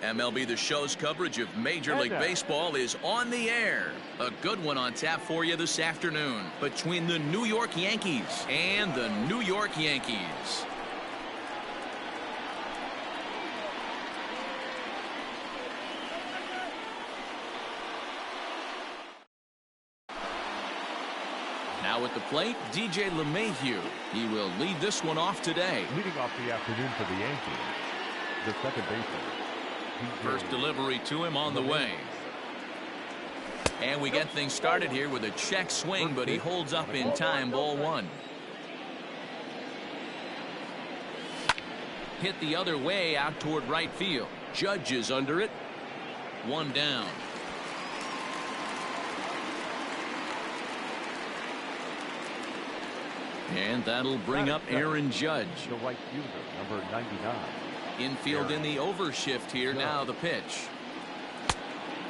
MLB The Show's coverage of Major League Baseball is on the air. A good one on tap for you this afternoon between the New York Yankees and the New York Yankees. Now at the plate, DJ LeMahieu. He will lead this one off today. Leading off the afternoon for the Yankees, the second baseman. First delivery to him on the way. And we get things started here with a check swing, but he holds up in time. Ball one. Hit the other way out toward right field. Judge is under it. One down. And that'll bring up Aaron Judge. The right fielder, number 99. Infield in the overshift here. Now the pitch.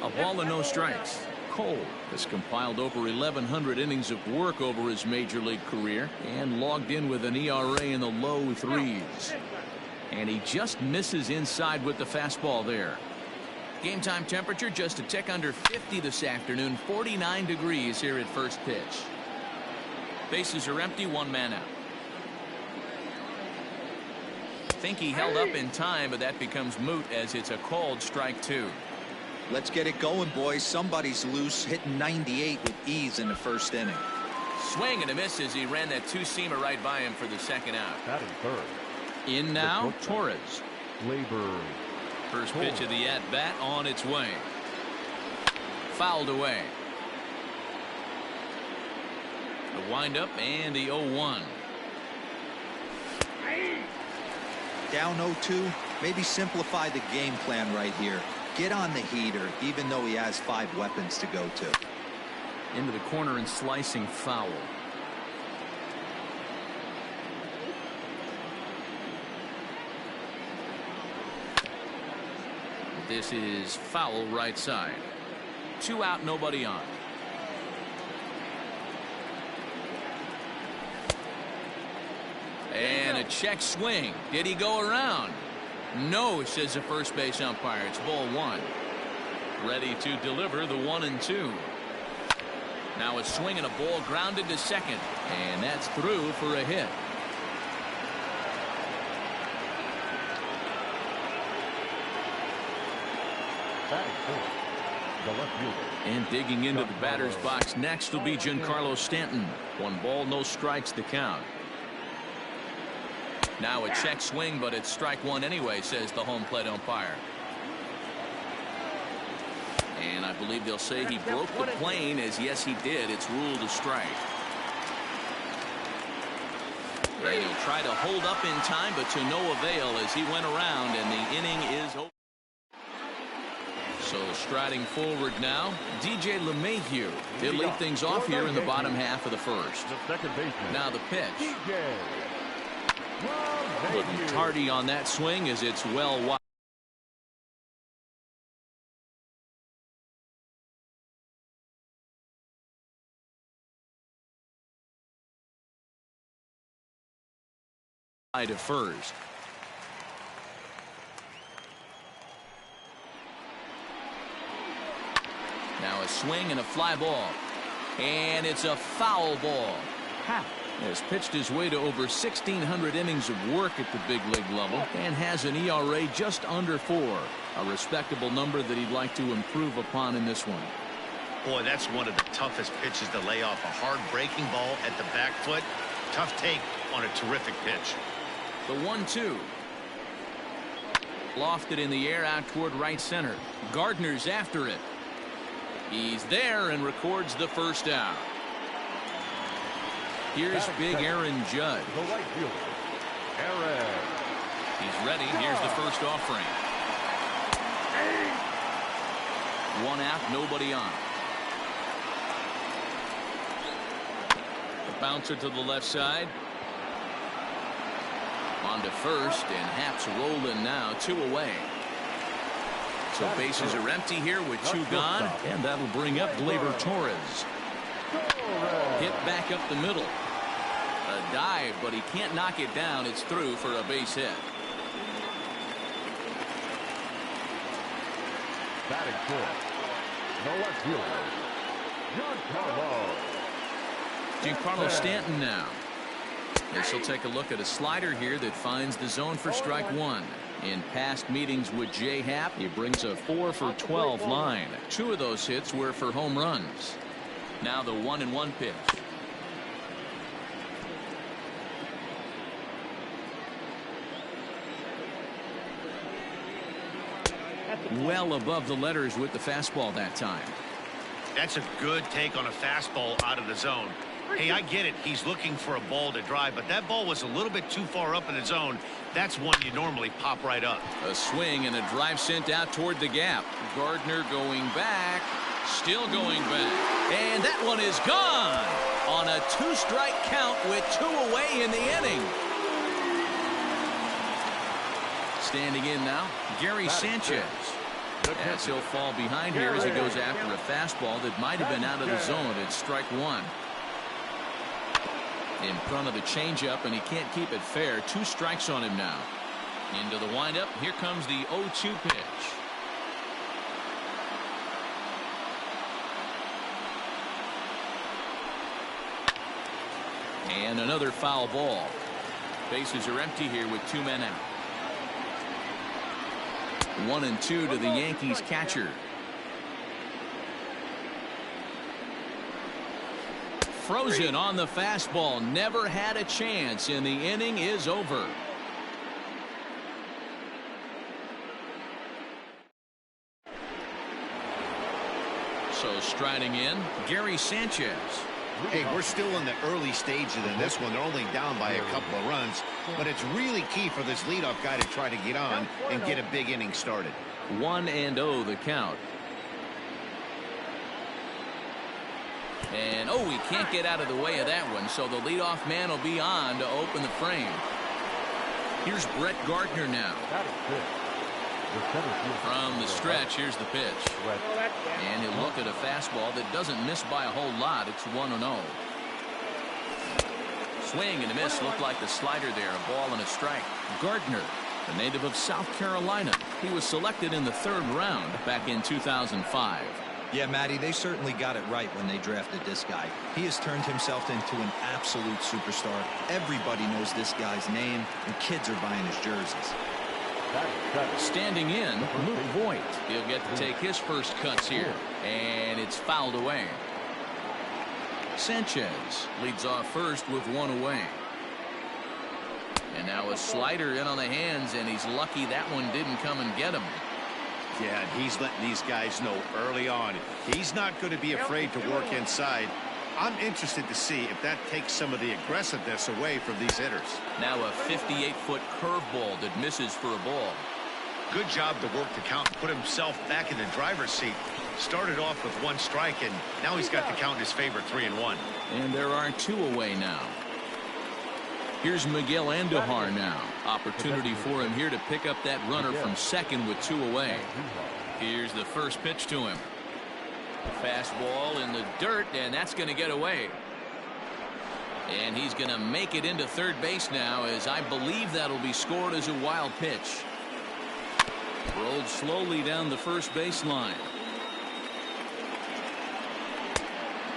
A ball and no strikes. Cole has compiled over 1,100 innings of work over his major league career and logged in with an ERA in the low threes. And he just misses inside with the fastball there. Game time temperature just a tick under 50 this afternoon. 49 degrees here at first pitch. Bases are empty, one man out. Think he held up in time, but that becomes moot as it's a called strike two. Let's get it going, boys. Somebody's loose, hitting 98 with ease in the first inning. Swing and a miss as he ran that two-seamer right by him for the second out. Batting third. In now, Torres. Labor. First pitch of the at-bat on its way. Fouled away. The windup and the 0-1. Down 0-2. Maybe simplify the game plan right here. Get on the heater, even though he has 5 weapons to go to. Into the corner and slicing foul. This is foul right side. 2 out, nobody on. And a check swing. Did he go around? No, says the first base umpire. It's ball one. Ready to deliver the 1-2. Now a swing and a ball grounded to second. And that's through for a hit. Batting fourth, the left fielder. And digging into the batter's box next will be Giancarlo Stanton. 1 ball, no strikes to count. Now a check swing, but it's strike one anyway, says the home plate umpire. And I believe they'll say he broke the plane, as yes he did. It's ruled a strike. And he'll try to hold up in time, but to no avail as he went around, and the inning is over. So striding forward now, DJ LeMahieu. He'll lead things off here in the bottom half of the first. The second baseman. Now the pitch. A little tardy on that swing as it's well wide to first. Now a swing and a fly ball. And it's a foul ball. Has pitched his way to over 1,600 innings of work at the big league level and has an ERA just under 4. A respectable number that he'd like to improve upon in this one. Boy, that's one of the toughest pitches to lay off. A hard breaking ball at the back foot. Tough take on a terrific pitch. The 1-2. Lofted in the air out toward right center. Gardner's after it. He's there and records the first out. Here's big Aaron Judge. The right fielder, Aaron. He's ready. Here's the first offering. 1 out, nobody on. The bouncer to the left side. On to first, and Happ's rolling now. 2 away. So bases are empty here with 2 gone, and that'll bring up Gleyber Torres. Hit back up the middle. A dive, but he can't knock it down. It's through for a base hit. Batting fourth, the left fielder, Giancarlo Stanton now. This will take a look at a slider here that finds the zone for strike one. In past meetings with Jay Happ, he brings a 4 for 12 line. 2 of those hits were for home runs. Now the 1-1 pitch. Well above the letters with the fastball that time. That's a good take on a fastball out of the zone. Hey, I get it. He's looking for a ball to drive, but that ball was a little bit too far up in the zone. That's one you normally pop right up. A swing and a drive sent out toward the gap. Gardner going back, still going back, and that one is gone on a 2-strike count with 2 away in the inning. Standing in now, Gary Sanchez. As he'll fall behind here as he goes after a fastball that might have been out of the zone. It's strike one. In front of the changeup, and he can't keep it fair. 2 strikes on him now. Into the windup. Here comes the 0-2 pitch. And another foul ball. Bases are empty here with 2 men out. 1-2 to the Yankees catcher. Frozen on the fastball. Never had a chance, and the inning is over. So striding in, Gary Sanchez. Hey, we're still in the early stages of this one. They're only down by a couple of runs, but it's really key for this leadoff guy to try to get on and get a big inning started. 1-0 the count. And he can't get out of the way of that one, so the leadoff man will be on to open the frame. Here's Brett Gardner now. From the stretch, here's the pitch. And he'll look at a fastball that doesn't miss by a whole lot. It's 1-0. Swing and a miss. Looked like the slider there. A ball and a strike. Gardner, a native of South Carolina. He was selected in the 3rd round back in 2005. Yeah, Matty, they certainly got it right when they drafted this guy. He has turned himself into an absolute superstar. Everybody knows this guy's name, and kids are buying his jerseys. Standing in, Luke Voigt. He'll get to take his first cuts here, and it's fouled away. Sanchez leads off first with 1 away. And now a slider in on the hands, and he's lucky that one didn't come and get him. Yeah, he's letting these guys know early on he's not going to be afraid to work inside. I'm interested to see if that takes some of the aggressiveness away from these hitters. Now a 58-foot curveball that misses for a ball. Good job to work the count and put himself back in the driver's seat. Started off with 1 strike, and now he's got the count in his favor, 3-1. And there are 2 away now. Here's Miguel Andujar now. Opportunity for him here to pick up that runner from second with 2 away. Here's the first pitch to him. Fastball in the dirt, and that's going to get away. And he's going to make it into third base now, as I believe that'll be scored as a wild pitch. Rolled slowly down the first baseline.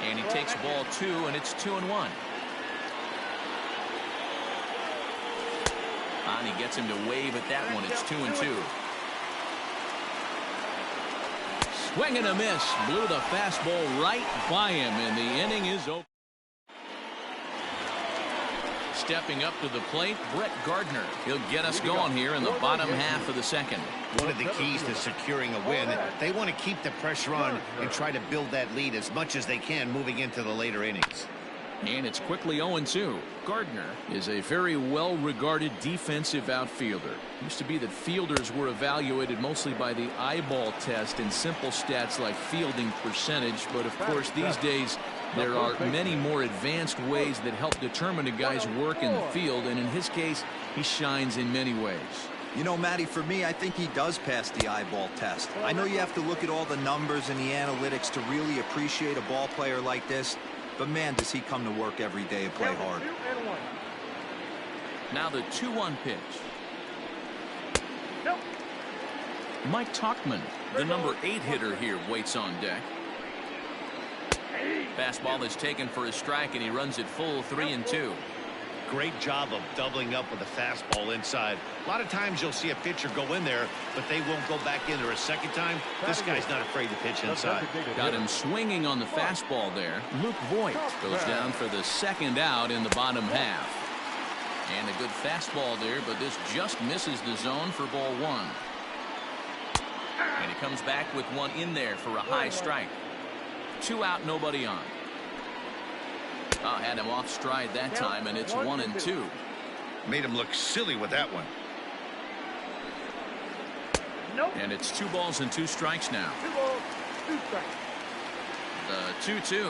And he takes ball 2, and it's 2-1. And he gets him to wave at that one. It's 2-2. Swing and a miss. Blew the fastball right by him, and the inning is over. Stepping up to the plate, Brett Gardner. He'll get us going here in the bottom half of the second. One of the keys to securing a win, they want to keep the pressure on and try to build that lead as much as they can moving into the later innings. And it's quickly 0-2. Gardner is a very well-regarded defensive outfielder. Used to be that fielders were evaluated mostly by the eyeball test and simple stats like fielding percentage. But of course, these days, there are many more advanced ways that help determine a guy's work in the field. And in his case, he shines in many ways. You know, Matty, for me, I think he does pass the eyeball test. I know you have to look at all the numbers and the analytics to really appreciate a ball player like this. But, man, does he come to work every day and play hard. Now the 2-1 pitch. Mike Tauchman, the number 8 hitter here, waits on deck. Fastball is taken for a strike, and he runs it full 3-2. Great job of doubling up with a fastball inside. A lot of times you'll see a pitcher go in there, but they won't go back in there a second time. This guy's not afraid to pitch inside. Got him swinging on the fastball there. Luke Voigt goes down for the second out in the bottom half. And a good fastball there, but this just misses the zone for ball 1. And he comes back with one in there for a high strike. 2 out, nobody on. Had him off stride that time, and it's 1-2. Made him look silly with that one. And it's 2 balls and 2 strikes now. 2 balls, 2 strikes. The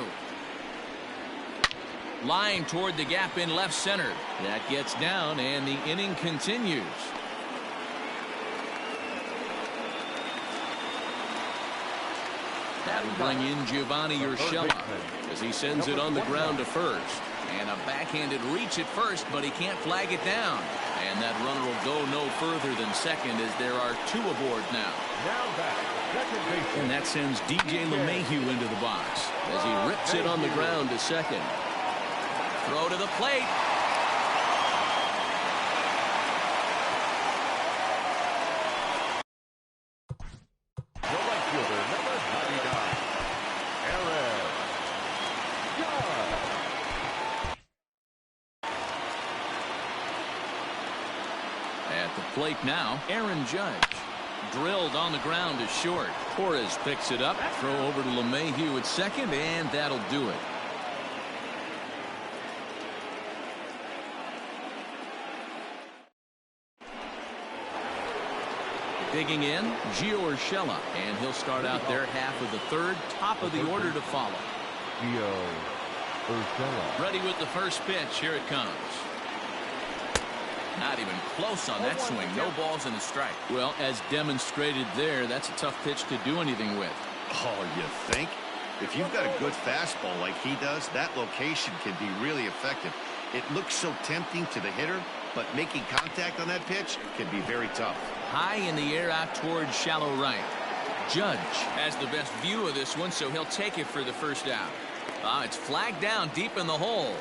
2-2. Line toward the gap in left center. That gets down, and the inning continues. That'll bring in Giovanni Urshela as he sends it on the ground to first. And a backhanded reach at first, but he can't flag it down. And that runner will go no further than second as there are 2 aboard now. And that sends DJ LeMahieu into the box as he rips it on the ground to second. Throw to the plate. Plate now, Aaron Judge. Drilled on the ground is short. Torres picks it up. Throw over to LeMahieu at second, and that'll do it. Digging in, Gio Urshela, and he'll start out there half of the third, top of the order to follow. Gio Urshela. Ready with the first pitch. Here it comes. Not even close on that swing. No balls and a strike. Well, as demonstrated there, that's a tough pitch to do anything with. Oh, you think? If you've got a good fastball like he does, that location can be really effective. It looks so tempting to the hitter, but making contact on that pitch can be very tough. High in the air out towards shallow right. Judge has the best view of this one, so he'll take it for the first out. It's flagged down deep in the hole.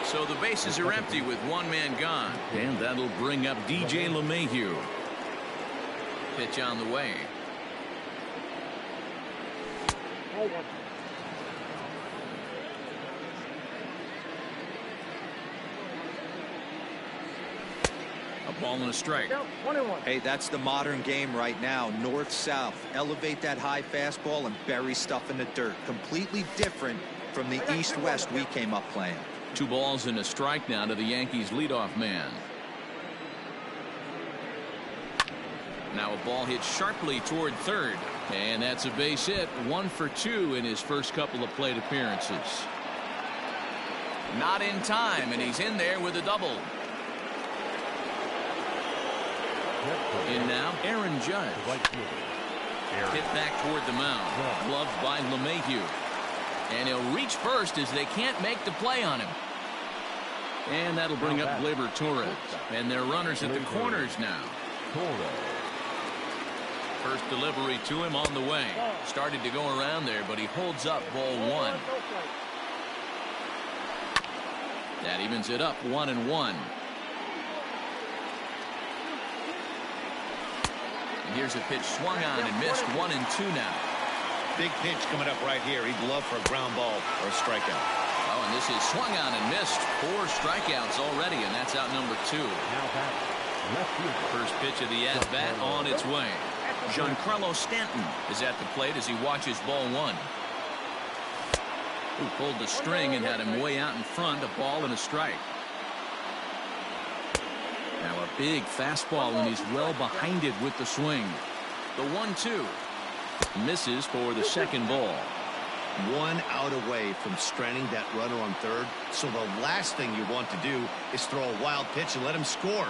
So the bases are empty with 1 man gone. And that'll bring up DJ LeMahieu. Pitch on the way. A ball and a strike. Hey, that's the modern game right now. North-south. Elevate that high fastball and bury stuff in the dirt. Completely different from the east-west we came up playing. 2 balls and a strike now to the Yankees leadoff man. Now a ball hit sharply toward third, and that's a base hit. 1 for 2 in his first couple of plate appearances. Not in time, and he's in there with a double. In now, Aaron Judge. Hit back toward the mound. Gloved by LeMahieu. And he'll reach first as they can't make the play on him. And that'll bring up Gleyber Torres. And their runners at the corners now. First delivery to him on the way. Started to go around there, but he holds up ball 1. That evens it up 1-1. And here's a pitch swung on and missed. 1-2 now. Big pitch coming up right here. He'd love for a ground ball or a strikeout. Oh, and this is swung on and missed. 4 strikeouts already, and that's out number 2. First pitch of the at-bat on its way. Giancarlo Stanton is at the plate as he watches ball 1. Who pulled the string and had him way out in front. A ball and a strike. Now a big fastball, and he's well behind it with the swing. The 1-2. Misses for the second ball. 1 out away from stranding that runner on third. So the last thing you want to do is throw a wild pitch and let him score.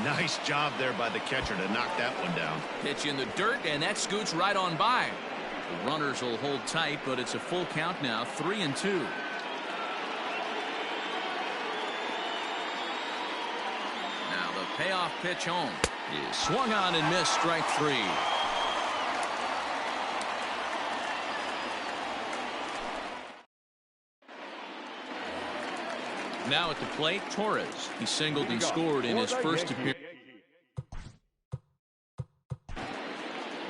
Nice job there by the catcher to knock that one down. Pitch in the dirt, and that scoots right on by. The runners will hold tight, but it's a full count now. 3-2. Now the payoff pitch home. is swung on and missed. Strike three. Now at the plate, Torres. He singled and scored in his first appearance.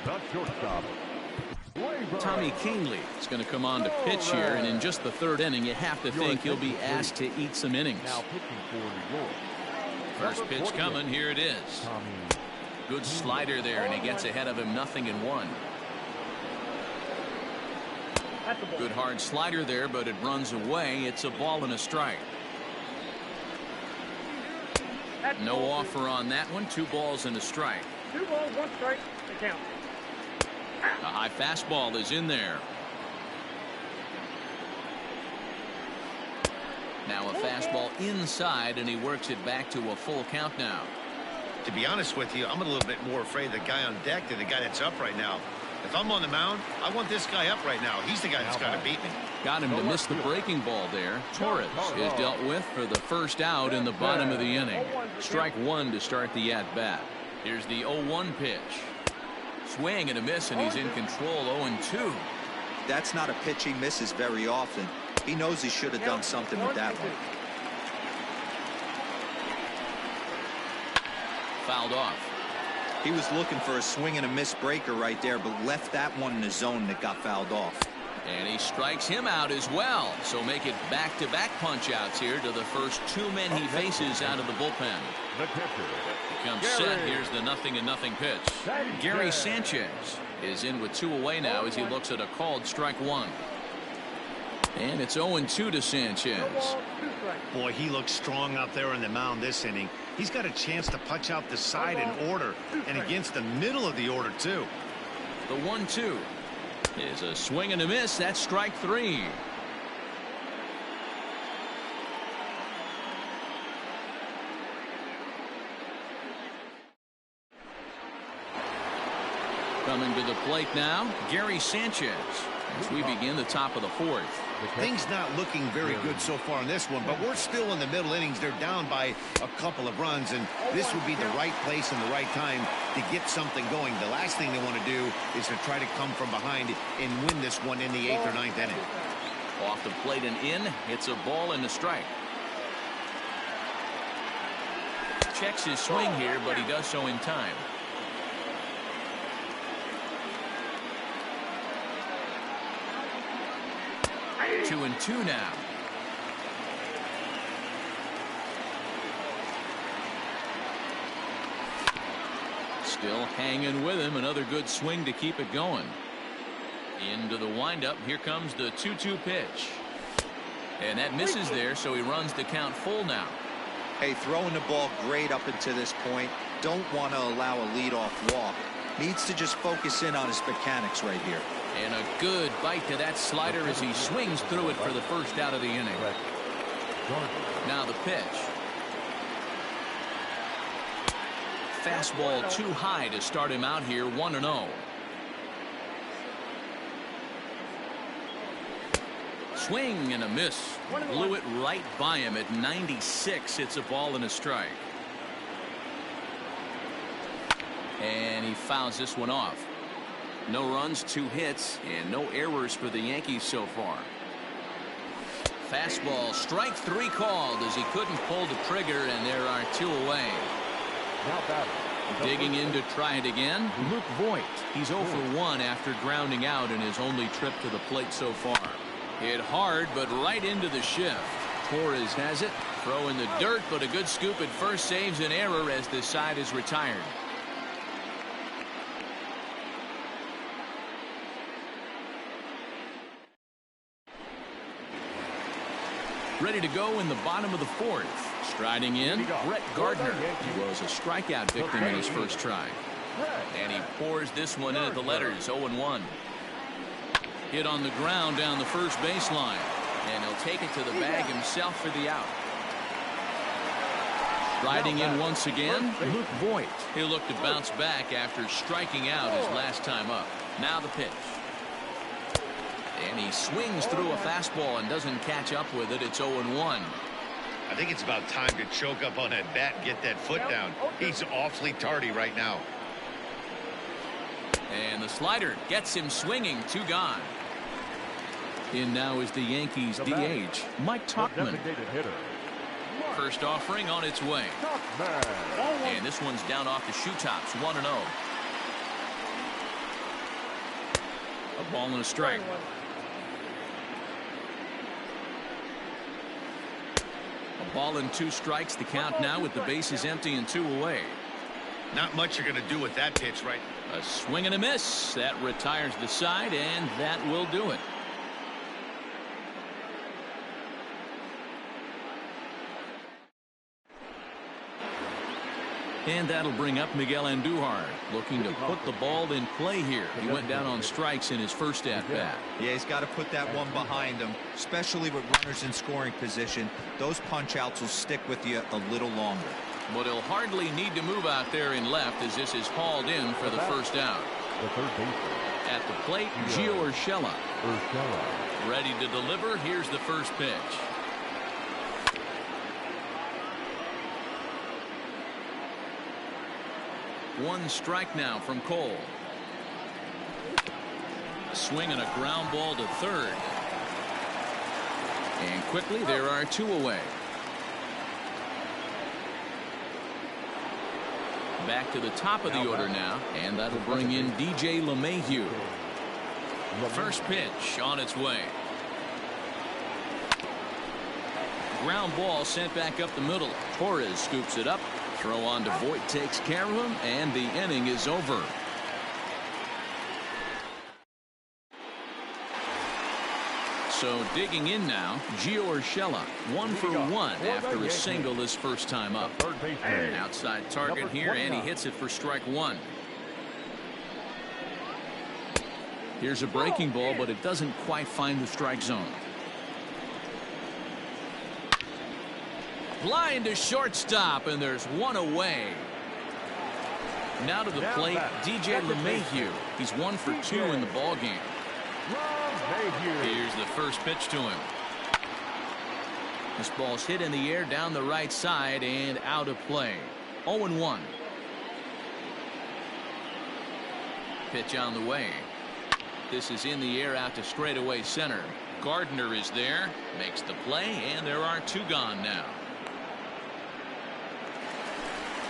The shortstop, Tommy Kahnle is going to come on to pitch here, and in just the third inning, you have to think he'll be asked to eat some innings. now pitching for New York. First pitch coming. Here it is. Good slider there, and he gets ahead of him. 0-1. Good hard slider there, but it runs away. It's a ball and a strike. No offer on that one. 2 balls and a strike. 2 balls, 1 strike. The count. A high fastball is in there. Now a fastball inside, and he works it back to a full count now. To be honest with you, I'm a little bit more afraid of the guy on deck than the guy that's up right now. If I'm on the mound, I want this guy up right now. He's the guy that's got to beat me. Got him to miss the breaking ball there. Torres is dealt with for the first out in the bottom of the inning. Strike 1 to start the at-bat. Here's the 0-1 pitch. Swing and a miss, and he's in control. 0-2. That's not a pitch he misses very often. He knows he should have done something with that one. Fouled off. He was looking for a swing and a miss breaker right there, but left that one in the zone that got fouled off. And he strikes him out as well. So make it back-to-back punch-outs here to the first 2 men he faces out of the bullpen. The pitcher, Comes set. Here's the 0-0 pitch. Gary Sanchez is in with 2 away now as he looks at a called strike 1. And it's 0-2 to Sanchez. Boy, he looks strong out there on the mound this inning. He's got a chance to punch out the side in order, and against the middle of the order, too. The 1-2 is a swing and a miss. That's strike 3. Coming to the plate now, Gary Sanchez, as we begin the top of the 4th. Things not looking very good so far in this one, but we're still in the middle innings. They're down by a couple of runs, and this would be the right place and the right time to get something going. The last thing they want to do is to try to come from behind and win this one in the 8th or 9th inning. Off the plate and in. It's a ball and a strike. Checks his swing here, but he does so in time. Two and 2 now. Still hanging with him. Another good swing to keep it going. Into the windup. Here comes the 2-2 pitch. And that misses there, so he runs the count full now. Hey, throwing the ball great up until this point. Don't want to allow a leadoff walk. Needs to just focus in on his mechanics right here. And a good bite to that slider as he swings through it for the first out of the inning. Now the pitch. Fastball too high to start him out here. 1-0. Swing and a miss. Blew it right by him at 96. It's a ball and a strike. And he fouls this one off. No runs, 2 hits, and no errors for the Yankees so far. Fastball, strike 3 called as he couldn't pull the trigger, and there are 2 away. Digging in to try it again, Luke Voigt. He's 0 for 1 after grounding out in his only trip to the plate so far. Hit hard, but right into the shift. Torres has it. Throw in the dirt, but a good scoop at first saves an error as the side is retired. Ready to go in the bottom of the 4th. Striding in, Brett Gardner. He was a strikeout victim in his first try. And he pours this one in at the letters. 0-1. Hit on the ground down the first baseline. And he'll take it to the bag himself for the out. Striding in once again, Luke Voigt. He'll look to bounce back after striking out his last time up. Now the pitch. And he swings through a fastball and doesn't catch up with it. It's 0-1. I think it's about time to choke up on that bat and get that foot down. He's awfully tardy right now. And the slider gets him swinging. 2 gone. In now is the Yankees DH, Mike Tauchman. First offering on its way. And this one's down off the shoe tops. 1-0. A ball and a strike. A ball and 2 strikes. The count now with the bases empty and 2 away. Not much you're going to do with that pitch, right? A swing and a miss. That retires the side, and that will do it. And that'll bring up Miguel Andujar, looking to put the ball in play here. He went down on strikes in his first at-bat. Yeah, he's got to put that one behind him, especially with runners in scoring position. Those punch-outs will stick with you a little longer. But he'll hardly need to move out there in left as this is hauled in for the first out. The third baseman. At the plate, Gio Urshela. Ready to deliver. Here's the first pitch. One strike now from Cole. A swing and a ground ball to third. And quickly there are 2 away. Back to the top of the order now, and that'll bring in DJ LeMahieu. First pitch on its way. Ground ball sent back up the middle. Torres scoops it up. Throw on to Voit takes care of him, and the inning is over. So digging in now, Gio Urshela, 1 for 1 after a single his first time up. Outside target here, and he hits it for strike 1. Here's a breaking ball, but it doesn't quite find the strike zone. Line to shortstop, and there's 1 away. Now to the plate, DJ LeMahieu. He's 1 for 2 in the ball game. Here's the first pitch to him. This ball's hit in the air down the right side and out of play. 0-1. Pitch on the way. This is in the air out to straightaway center. Gardner is there, makes the play, and there are 2 gone now.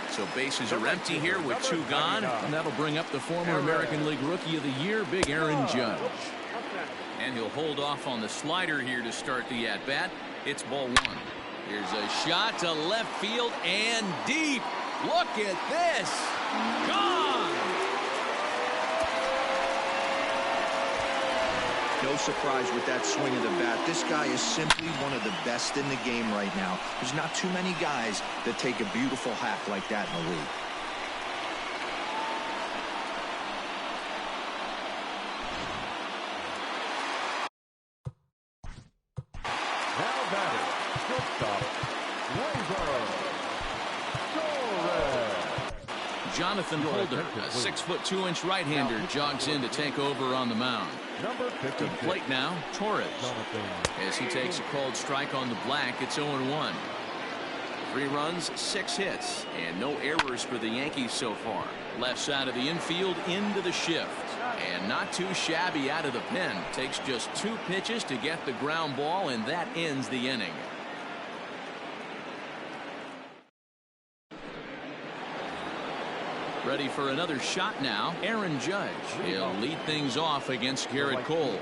So bases are empty here with 2 gone, and that'll bring up the former American League Rookie of the Year, Big Aaron Judge. And he'll hold off on the slider here to start the at-bat. It's ball 1. Here's a shot to left field and deep. Look at this. Gone. No surprise with that swing of the bat. This guy is simply one of the best in the game right now. There's not too many guys that take a beautiful hack like that in the league. Jonathan Holder, a 6'2" right-hander, jogs in to take over on the mound. To the plate now, Torres. As he takes a called strike on the black, it's 0-1. 3 runs, 6 hits, and no errors for the Yankees so far. Left side of the infield into the shift. And not too shabby out of the pen. Takes just 2 pitches to get the ground ball, and that ends the inning. Ready for another shot now, Aaron Judge. He'll lead things off against Garrett Cole.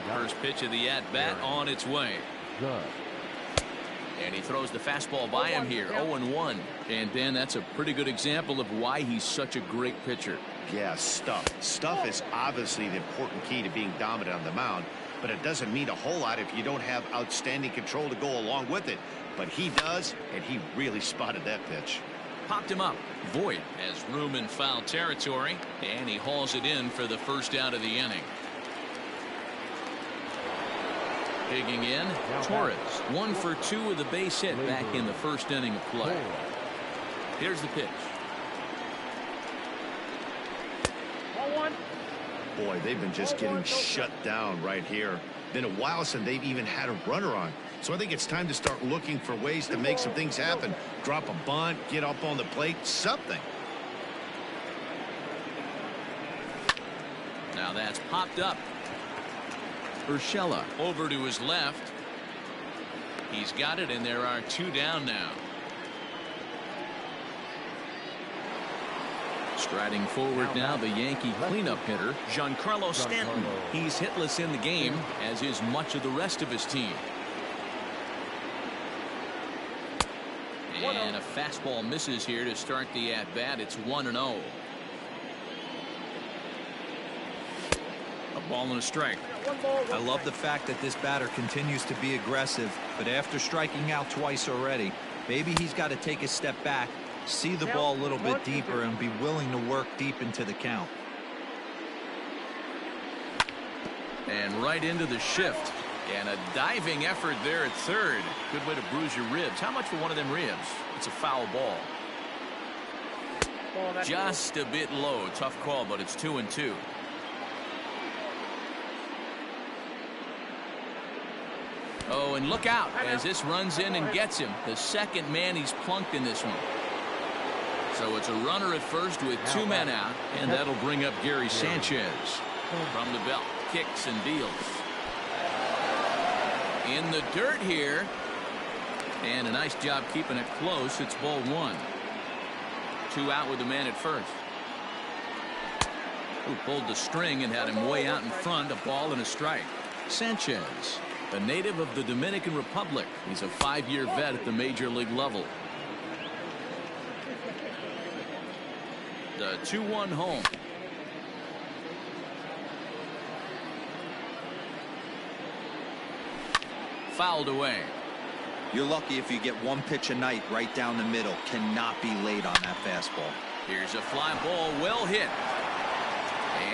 First pitch of the at-bat on its way. And he throws the fastball by him here, 0-1. And Ben, that's a pretty good example of why he's such a great pitcher. Yeah, stuff. Stuff is obviously the important key to being dominant on the mound, but it doesn't mean a whole lot if you don't have outstanding control to go along with it. But he does, and he really spotted that pitch. Popped him up. Voit has room in foul territory, and he hauls it in for the first out of the inning. Digging in, Torres, 1 for 2 with a base hit back in the first inning of play. Here's the pitch. Boy, they've been just getting shut down right here. Been a while since they've even had a runner on. So I think it's time to start looking for ways to make some things happen. Drop a bunt, get up on the plate, something. Now that's popped up. Urshela over to his left. He's got it, and there are 2 down now. Striding forward now, the Yankee cleanup hitter, Giancarlo Stanton. He's hitless in the game, as is much of the rest of his team. And a fastball misses here to start the at-bat. It's 1-0. A ball and a strike. I love the fact that this batter continues to be aggressive, but after striking out twice already, maybe he's got to take a step back, see the ball a little bit deeper, and be willing to work deep into the count. And right into the shift. And a diving effort there at third. Good way to bruise your ribs. How much for one of them ribs? It's a foul ball. Just a bit low. Tough call, but it's 2-2. Oh, and look out as this runs in and gets him. The second man he's plunked in this one. So it's a runner at first with 2 men out, and that'll bring up Gary Sanchez. From the belt, kicks and deals. In the dirt here, and a nice job keeping it close. It's ball 1. 2 out with the man at first. Who pulled the string and had him way out in front. A ball and a strike. Sanchez, a native of the Dominican Republic. He's a 5-year vet at the major league level. The 2-1 home. Fouled away. You're lucky if you get 1 pitch a night right down the middle. Cannot be late on that fastball. Here's a fly ball, well hit.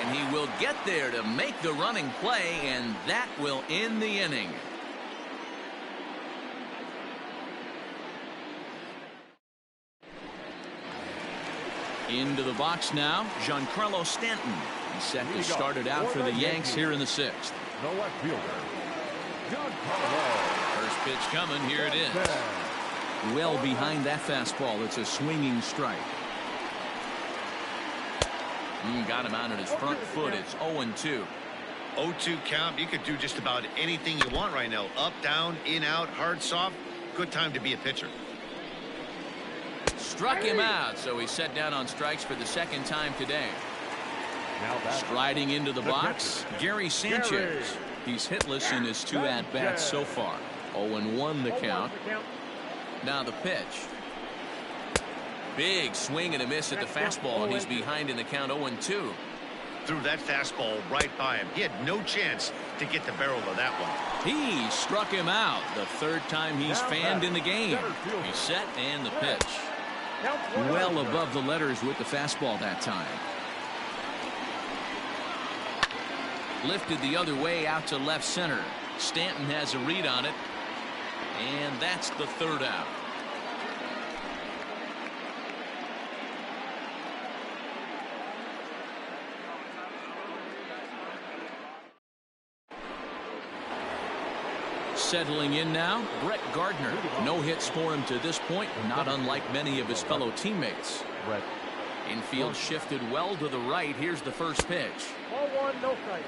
And he will get there to make the running play, and that will end the inning. Into the box now, Giancarlo Stanton. He's set to start it out for the Yanks here in the 6th. The left fielder, First pitch coming. Here it is. Well behind that fastball. It's a swinging strike. Got him out at his front foot. It's 0-2. 0-2 count. You could do just about anything you want right now. Up, down, in, out, hard, soft. Good time to be a pitcher. Struck him out, so he's set down on strikes for the 2nd time today. Striding into the box, Gary Sanchez. He's hitless in his 2 at-bats so far. 0-1 the count. Now the pitch. Big swing and a miss at the fastball, and he's behind in the count. 0-2. Threw that fastball right by him. He had no chance to get the barrel of that one. He struck him out. The 3rd time he's fanned in the game. He's set, and the pitch. Well above the letters with the fastball that time. Lifted the other way out to left center. Stanton has a read on it, and that's the 3rd out. Settling in now, Brett Gardner. No hits for him to this point, not unlike many of his fellow teammates. Infield shifted well to the right. Here's the first pitch. Ball 1, no strike.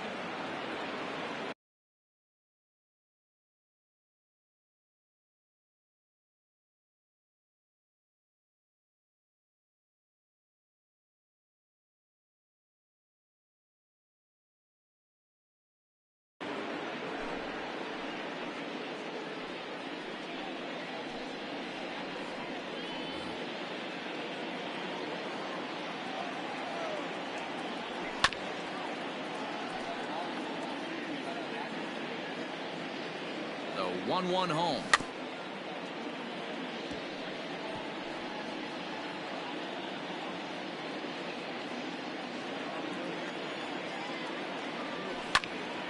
The 1-1 home.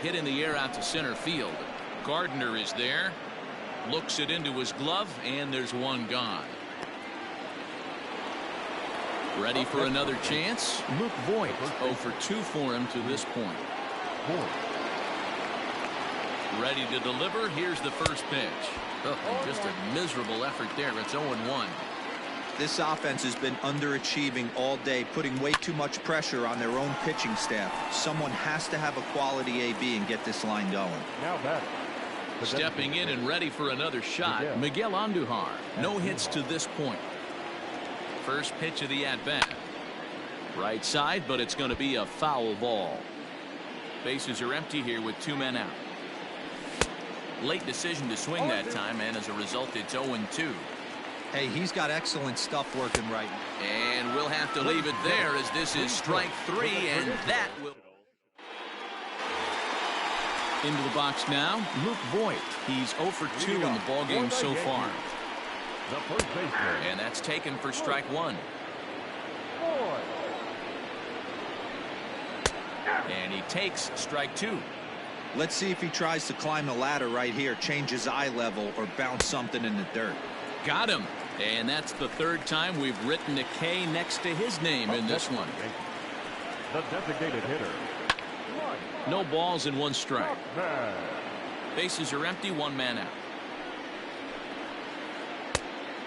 Hit in the air out to center field. Gardner is there. Looks it into his glove, and there's one gone. Ready for another chance? Luke Voigt. 0 for 2 for him to this point. Ready to deliver. Here's the first pitch. Oh, just a miserable effort there. It's 0-1. This offense has been underachieving all day, putting way too much pressure on their own pitching staff. Someone has to have a quality AB and get this line going. Now batting. Stepping in and ready for another shot, Miguel Andujar. No hits to this point. First pitch of the at-bat. Right side, but it's going to be a foul ball. Bases are empty here with 2 men out. Late decision to swing that time, and as a result, it's 0-2. Hey, he's got excellent stuff working right now. And we'll have to leave it there as this is strike 3, and that will... Into the box now, Luke Voigt. He's 0 for 2 in the ballgame so far. The first baseman. And that's taken for strike 1. And he takes strike 2. Let's see if he tries to climb the ladder right here, change his eye level, or bounce something in the dirt. Got him. And that's the 3rd time we've written a K next to his name in this one. The designated hitter. No balls and 1 strike. Bases are empty, 1 man out.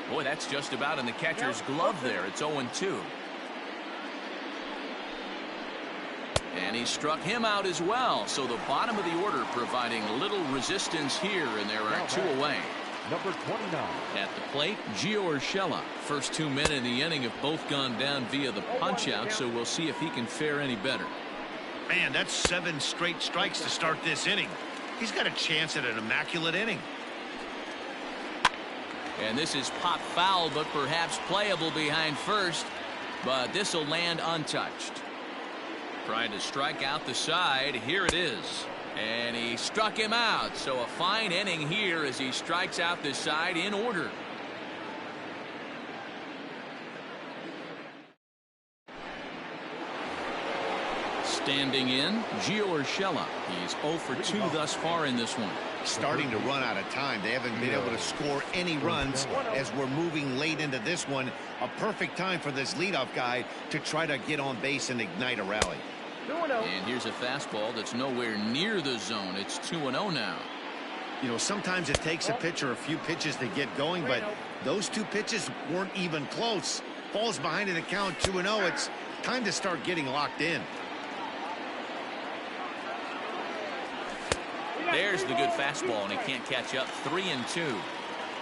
Boy, that's just about in the catcher's glove there. It's 0-2. And he struck him out as well. So the bottom of the order providing little resistance here, and there are 2 away. Number 29. At the plate, Gio Urshela. First 2 men in the inning have both gone down via the punch-out, so we'll see if he can fare any better. Man, that's 7 straight strikes to start this inning. He's got a chance at an immaculate inning. And this is pop foul, but perhaps playable behind first. But this will land untouched. Trying to strike out the side. Here it is. And he struck him out. So a fine inning here as he strikes out the side in order. Standing in, Gio Urshela. He's 0 for 2 thus far in this one. Starting to run out of time. They haven't been able to score any runs as we're moving late into this one. A perfect time for this leadoff guy to try to get on base and ignite a rally. And here's a fastball that's nowhere near the zone. It's 2-0 now. You know, sometimes it takes a pitcher a few pitches to get going, but those 2 pitches weren't even close. Falls behind in the count 2-0. It's time to start getting locked in. There's the good fastball, and he can't catch up. 3-2.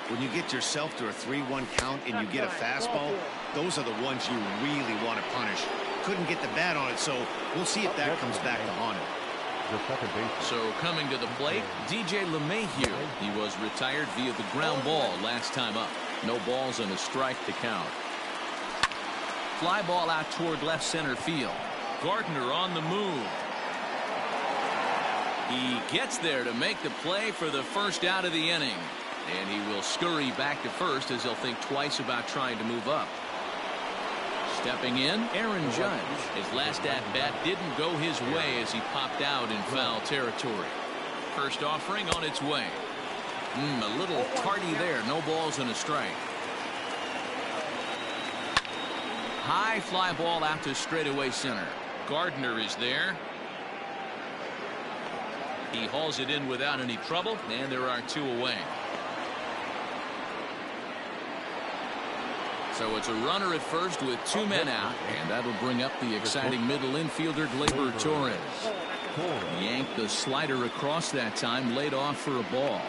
When you get yourself to a 3-1 count and you get a fastball, those are the ones you really want to punish. Couldn't get the bat on it, so we'll see if that comes back to haunt him. The second baseman. So coming to the plate, DJ LeMahieu. He was retired via the ground ball last time up. No balls and a strike to count. Fly ball out toward left center field. Gardner on the move. He gets there to make the play for the first out of the inning. And he will scurry back to first as he'll think twice about trying to move up. Stepping in, Aaron Judge. His last at-bat didn't go his way as he popped out in foul territory. First offering on its way. A little tardy there. No balls and a strike. High fly ball out to straightaway center. Gardner is there. He hauls it in without any trouble, and there are 2 away. So it's a runner at first with 2 men out, and that'll bring up the exciting middle infielder Gleyber Torres. Yanked the slider across that time, laid off for a ball.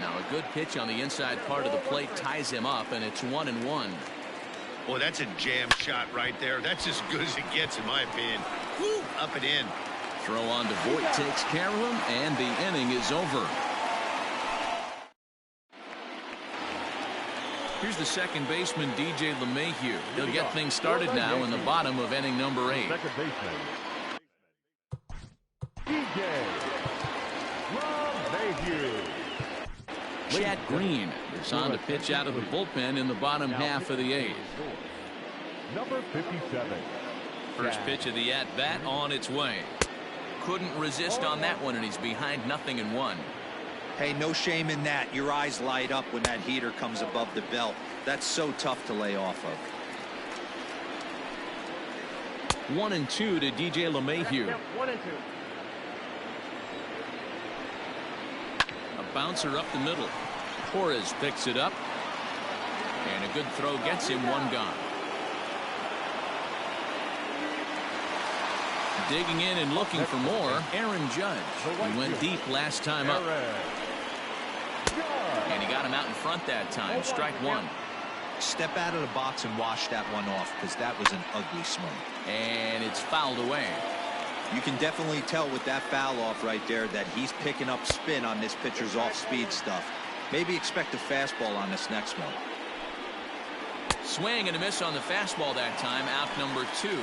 Now a good pitch on the inside part of the plate ties him up, and it's 1-1. Boy, that's a jam shot right there. That's as good as it gets, in my opinion. Woo, up and in. Throw on to Voigt takes care of him, and the inning is over. Here's the second baseman, DJ LeMahieu. He'll get things started now in the bottom of inning number 8. Second baseman. DJ LeMahieu. Chad Green is on to pitch out of the bullpen in the bottom half of the 8th. Number 57. First pitch of the at-bat on its way. Couldn't resist on that one, and he's behind 0-1. Hey, no shame in that. Your eyes light up when that heater comes above the belt. That's so tough to lay off of. 1-2 to DJ LeMahieu. 1-2. bouncer up the middle. Torres picks it up. And a good throw gets him one gone. Digging in and looking for more, Aaron Judge. He went deep last time up. And he got him out in front that time. Strike one. Step out of the box and wash that one off, because that was an ugly swing. And it's fouled away. You can definitely tell with that foul off right there that he's picking up spin on this pitcher's off-speed stuff. Maybe expect a fastball on this next one. Swing and a miss on the fastball that time. Out number 2.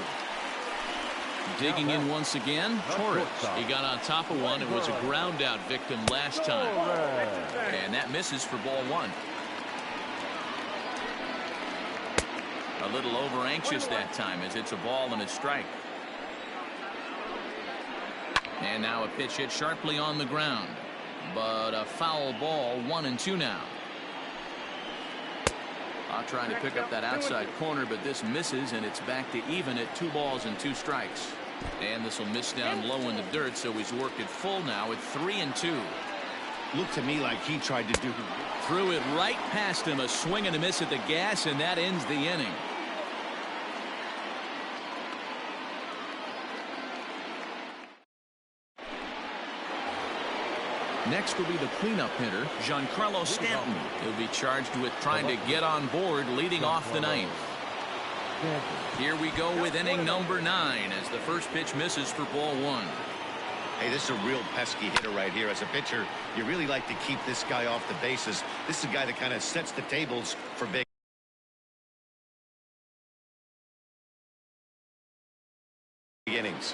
Digging in once again, Torres. He got on top of one and was a ground out victim last time. And that misses for ball 1. A little over anxious that time as it's a ball and a strike. And now a pitch hit sharply on the ground. But a foul ball, 1-2 now. Trying to pick up that outside corner, but this misses, and it's back to even at 2 balls and 2 strikes. And this will miss down low in the dirt, so he's worked it full now at 3-2. Looked to me like he tried to do. Threw it right past him, a swing and a miss at the gas, and that ends the inning. Next will be the cleanup hitter, Giancarlo Stanton. He'll be charged with trying to get on board leading off the 9th. Here we go with inning number 9 as the first pitch misses for ball 1. Hey, this is a real pesky hitter right here. As a pitcher, you really like to keep this guy off the bases. This is a guy that kind of sets the tables for big innings.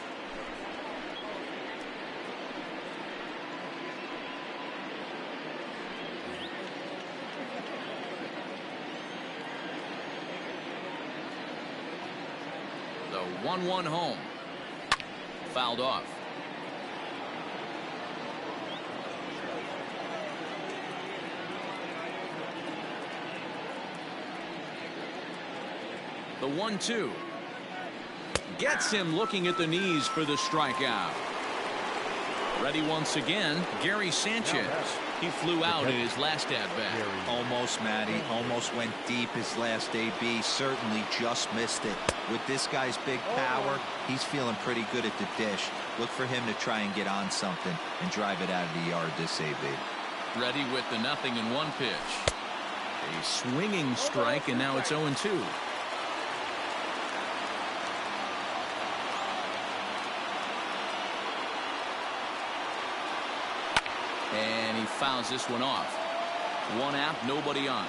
The 1-1 home. Fouled off. The 1-2. Gets him looking at the knees for the strikeout. Ready once again, Gary Sanchez. He flew out in his last at-bat. Almost, Matty. Almost went deep his last AB. Certainly just missed it. With this guy's big power, he's feeling pretty good at the dish. Look for him to try and get on something and drive it out of the yard this AB. Ready with the 0-1 pitch. A swinging strike, and now it's 0-2. And he fouls this one off. 1 out, nobody on.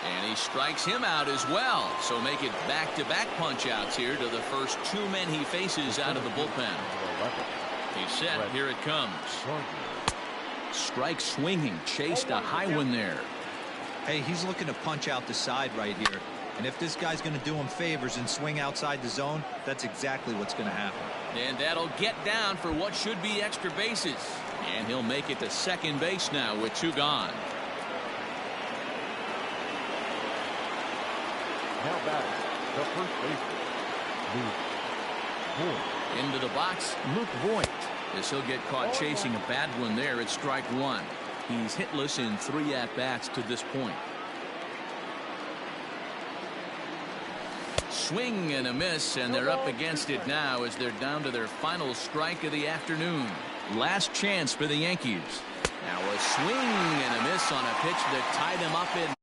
And he strikes him out as well. So make it back-to-back punch-outs here to the first 2 men he faces out of the bullpen. He's set. Here it comes. Strike swinging. Chased a high one there. Hey, he's looking to punch out the side right here. And if this guy's going to do him favors and swing outside the zone, that's exactly what's going to happen. And that'll get down for what should be extra bases. And he'll make it to second base now with 2 gone. Now batting, the first baseman, Luke Voigt. Into the box, Luke Voigt. As he'll get caught chasing a bad one there at strike 1. He's hitless in 3 at-bats to this point. Swing and a miss, and they're up against it now as they're down to their final strike of the afternoon. Last chance for the Yankees. Now a swing and a miss on a pitch that tied him up in